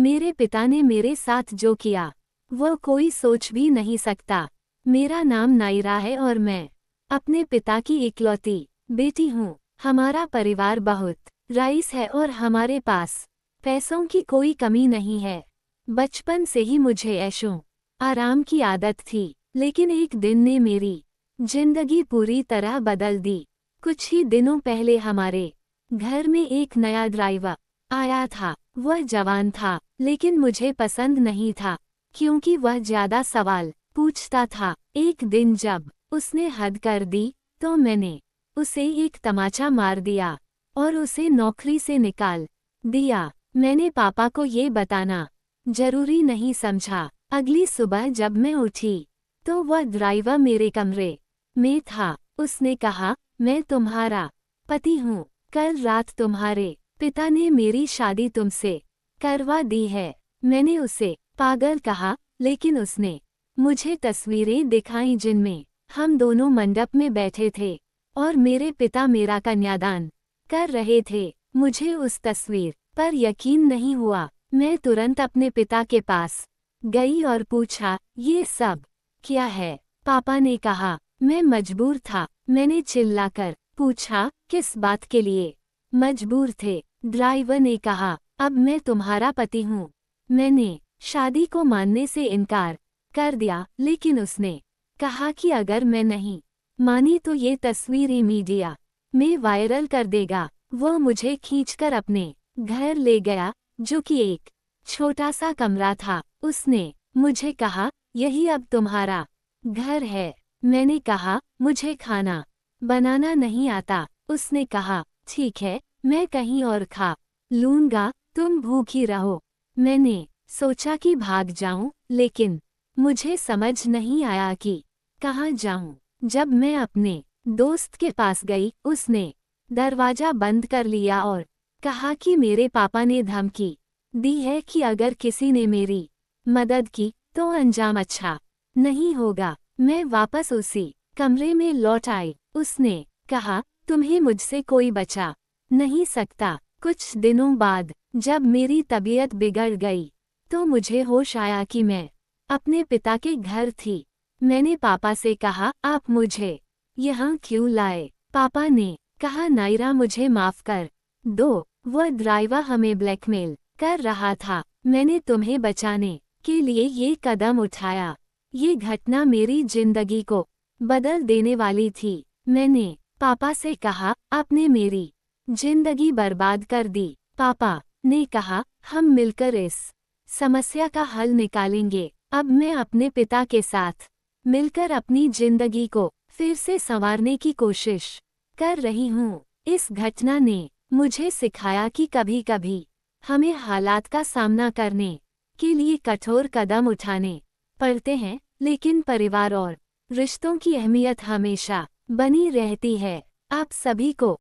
मेरे पिता ने मेरे साथ जो किया वो कोई सोच भी नहीं सकता। मेरा नाम नायरा है और मैं अपने पिता की इकलौती बेटी हूँ। हमारा परिवार बहुत रईस है और हमारे पास पैसों की कोई कमी नहीं है। बचपन से ही मुझे ऐशों आराम की आदत थी, लेकिन एक दिन ने मेरी जिंदगी पूरी तरह बदल दी। कुछ ही दिनों पहले हमारे घर में एक नया ड्राइवर आया था। वह जवान था, लेकिन मुझे पसंद नहीं था क्योंकि वह ज्यादा सवाल पूछता था। एक दिन जब उसने हद कर दी तो मैंने उसे एक तमाचा मार दिया और उसे नौकरी से निकाल दिया। मैंने पापा को ये बताना जरूरी नहीं समझा। अगली सुबह जब मैं उठी तो वह ड्राइवर मेरे कमरे में था। उसने कहा, मैं तुम्हारा पति हूँ। कल रात तुम्हारे पिता ने मेरी शादी तुमसे करवा दी है। मैंने उसे पागल कहा, लेकिन उसने मुझे तस्वीरें दिखाईं जिनमें हम दोनों मंडप में बैठे थे और मेरे पिता मेरा कन्यादान कर रहे थे। मुझे उस तस्वीर पर यकीन नहीं हुआ। मैं तुरंत अपने पिता के पास गई और पूछा, ये सब क्या है? पापा ने कहा, मैं मजबूर था। मैंने चिल्लाकर पूछा, किस बात के लिए मजबूर थे? ड्राइवर ने कहा, अब मैं तुम्हारा पति हूँ। मैंने शादी को मानने से इनकार कर दिया, लेकिन उसने कहा कि अगर मैं नहीं मानी तो ये तस्वीरें मीडिया में वायरल कर देगा। वह मुझे खींचकर अपने घर ले गया, जो कि एक छोटा सा कमरा था। उसने मुझे कहा, यही अब तुम्हारा घर है। मैंने कहा, मुझे खाना बनाना नहीं आता। उसने कहा, ठीक है, मैं कहीं और खा लूंगा, तुम भूखी रहो। मैंने सोचा कि भाग जाऊं, लेकिन मुझे समझ नहीं आया कि कहाँ जाऊं। जब मैं अपने दोस्त के पास गई, उसने दरवाजा बंद कर लिया और कहा कि मेरे पापा ने धमकी दी है कि अगर किसी ने मेरी मदद की तो अंजाम अच्छा नहीं होगा। मैं वापस उसी कमरे में लौट आई। उसने कहा, तुम्हें मुझसे कोई बचा नहीं सकता। कुछ दिनों बाद जब मेरी तबीयत बिगड़ गई तो मुझे होश आया कि मैं अपने पिता के घर थी। मैंने पापा से कहा, आप मुझे यहाँ क्यों लाए? पापा ने कहा, नायरा मुझे माफ कर दो, वह ड्राइवर हमें ब्लैकमेल कर रहा था। मैंने तुम्हें बचाने के लिए ये कदम उठाया। ये घटना मेरी जिंदगी को बदल देने वाली थी। मैंने पापा से कहा, आपने मेरी जिंदगी बर्बाद कर दी। पापा ने कहा, हम मिलकर इस समस्या का हल निकालेंगे। अब मैं अपने पिता के साथ मिलकर अपनी जिंदगी को फिर से संवारने की कोशिश कर रही हूँ। इस घटना ने मुझे सिखाया कि कभी-कभी हमें हालात का सामना करने के लिए कठोर कदम उठाने पड़ते हैं, लेकिन परिवार और रिश्तों की अहमियत हमेशा बनी रहती है। आप सभी को